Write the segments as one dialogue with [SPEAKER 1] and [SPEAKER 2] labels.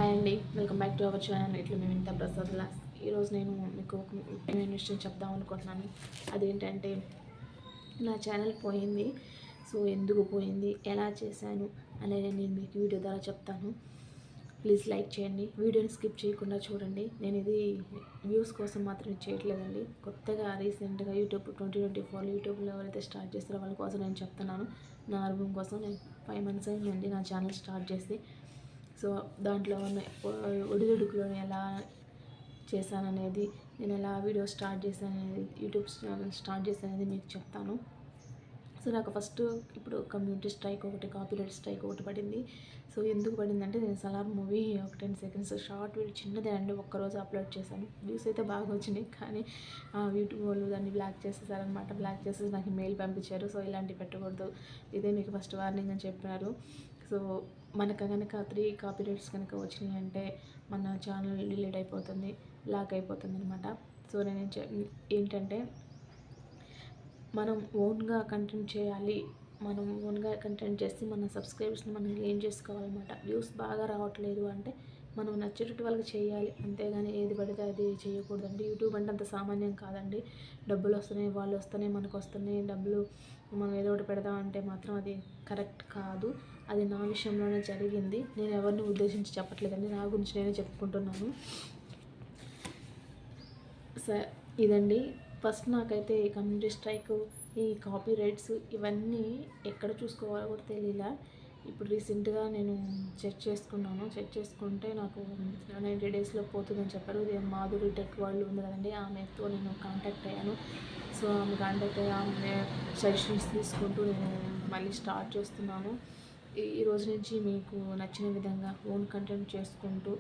[SPEAKER 1] Hi అండి, welcome back to our channel. ఇట్లా మేము ఇంత ప్రసాద్ లాస్. ఈరోజు నేను మీకు ఒక ముఖ్యమైన విషయం చెప్దాం అనుకుంటున్నాను. అదేంటంటే నా ఛానల్ పోయింది. సో ఎందుకు పోయింది, ఎలా చేశాను అనేది నేను మీకు వీడియో ద్వారా చెప్తాను. ప్లీజ్ లైక్ చేయండి, వీడియోని స్కిప్ చేయకుండా చూడండి. నేను ఇది వ్యూస్ కోసం మాత్రం చేయట్లేదండి. కొత్తగా రీసెంట్గా యూట్యూబ్ 2024 యూట్యూబ్లో ఎవరైతే స్టార్ట్ చేస్తారో వాళ్ళ కోసం నేను చెప్తున్నాను. నా అనుభవం కోసం నేను 5 months అయిందండి నా ఛానల్ స్టార్ట్ చేసి. సో దాంట్లో ఉన్న ఒడిదుడుకులు ఎలా చేశాననేది, నేను ఎలా వీడియో స్టార్ట్ చేశాను అనేది, యూట్యూబ్ ఛానల్ స్టార్ట్ చేశాను అనేది మీకు చెప్తాను. సో నాకు ఫస్ట్ ఇప్పుడు కమ్యూనిటీ స్ట్రైక్ ఒకటి, కాపీరైట్ స్ట్రైక్ ఒకటి పడింది. సో ఎందుకు పడిందంటే, నేను సలార్ మూవీ ఒక 10 seconds షార్ట్ వీడియో చిన్నదే అండి, ఒక్కరోజు అప్లోడ్ చేశాను. వ్యూస్ అయితే బాగా వచ్చినాయి, కానీ యూట్యూబ్ వాళ్ళు దాన్ని బ్లాక్ చేసేసారనమాట. బ్లాక్ చేసేసి నాకు మెయిల్ పంపించారు. సో ఇలాంటివి పెట్టకూడదు, ఇదే మీకు ఫస్ట్ వార్నింగ్ అని చెప్పినారు. సో మనకు కనుక 3 కాపీరైట్స్ కనుక వచ్చినాయి అంటే మన ఛానల్ డిలీట్ అయిపోతుంది, లాక్ అయిపోతుంది అనమాట. సో నేను ఏంటంటే, మనం ఓన్గా కంటెంట్ చేయాలి. మనం ఓన్గా కంటెంట్ చేసి మన సబ్స్క్రైబర్స్ని మనం గెయిన్ చేసుకోవాలన్నమాట. వ్యూస్ బాగా రావట్లేదు అంటే మనం నచ్చేటట్టు వాళ్ళకి చేయాలి, అంతేగాని ఏది పడితే అది చేయకూడదండి. యూట్యూబ్ అంటే అంత సామాన్యం కాదండి. డబ్బులు వస్తున్నాయి, వాళ్ళు వస్తున్నాయి, మనకు వస్తున్నాయి డబ్బులు, మనం ఏదో ఒకటి పెడదామంటే మాత్రం అది కరెక్ట్ కాదు. అది నా విషయంలోనే జరిగింది. నేను ఎవరిని ఉద్దేశించి చెప్పట్లేదండి, నా గురించి నేనే చెప్పుకుంటున్నాను. ఇదండి ఫస్ట్ నాకైతే ఈ కమ్యూనిటీ స్ట్రైక్, ఈ కాపీ రైట్స్ ఇవన్నీ ఎక్కడ చూసుకోవాలో కూడా తెలియలా. ఇప్పుడు రీసెంట్గా నేను చెక్ చేసుకుంటే నాకు 90 daysలో పోతుందని చెప్పారు. ఇది మాధురి టెక్ వాళ్ళు ఉంది కదండి, ఆమెతో నేను కాంటాక్ట్ అయ్యాను. సో ఆమె కాంటాక్ట్ అయ్యి ఆమె సజెషన్స్ తీసుకుంటూ నేను మళ్ళీ స్టార్ట్ చేస్తున్నాను. ఈ రోజు నుంచి మీకు నచ్చిన విధంగా ఓన్ కంటెంట్ చేసుకుంటూ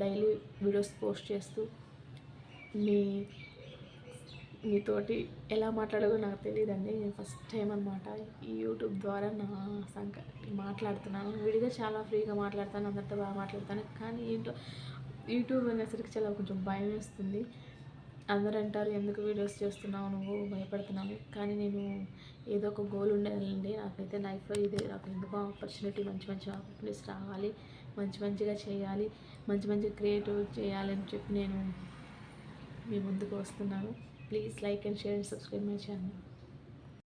[SPEAKER 1] డైలీ వీడియోస్ పోస్ట్ చేస్తూ మీతోటి ఎలా మాట్లాడాలో నాకు తెలియదండి. నేను ఫస్ట్ టైం అనమాట ఈ యూట్యూబ్ ద్వారా నా సంగతి మాట్లాడుతున్నాను. విడిగా చాలా ఫ్రీగా మాట్లాడతాను, అందరితో బాగా మాట్లాడతాను. కానీ యూట్యూబ్ అనేసరికి చాలా కొంచెం భయం వేస్తుంది. అందరూ అంటారు, ఎందుకు వీడియోస్ చేస్తున్నావు, నువ్వు భయపడుతున్నావు. కానీ నేను ఏదో ఒక గోల్ ఉండేదండి. నాకైతే లైఫ్లో ఇదే, నాకు ఎందుకో ఆపర్చునిటీ, మంచి ఆపర్చునిటీస్ రావాలి, మంచిగా చేయాలి, మంచి క్రియేటివ్ చేయాలని చెప్పి నేను మీ ముందుకు వస్తున్నాను. Please like and share and subscribe my channel.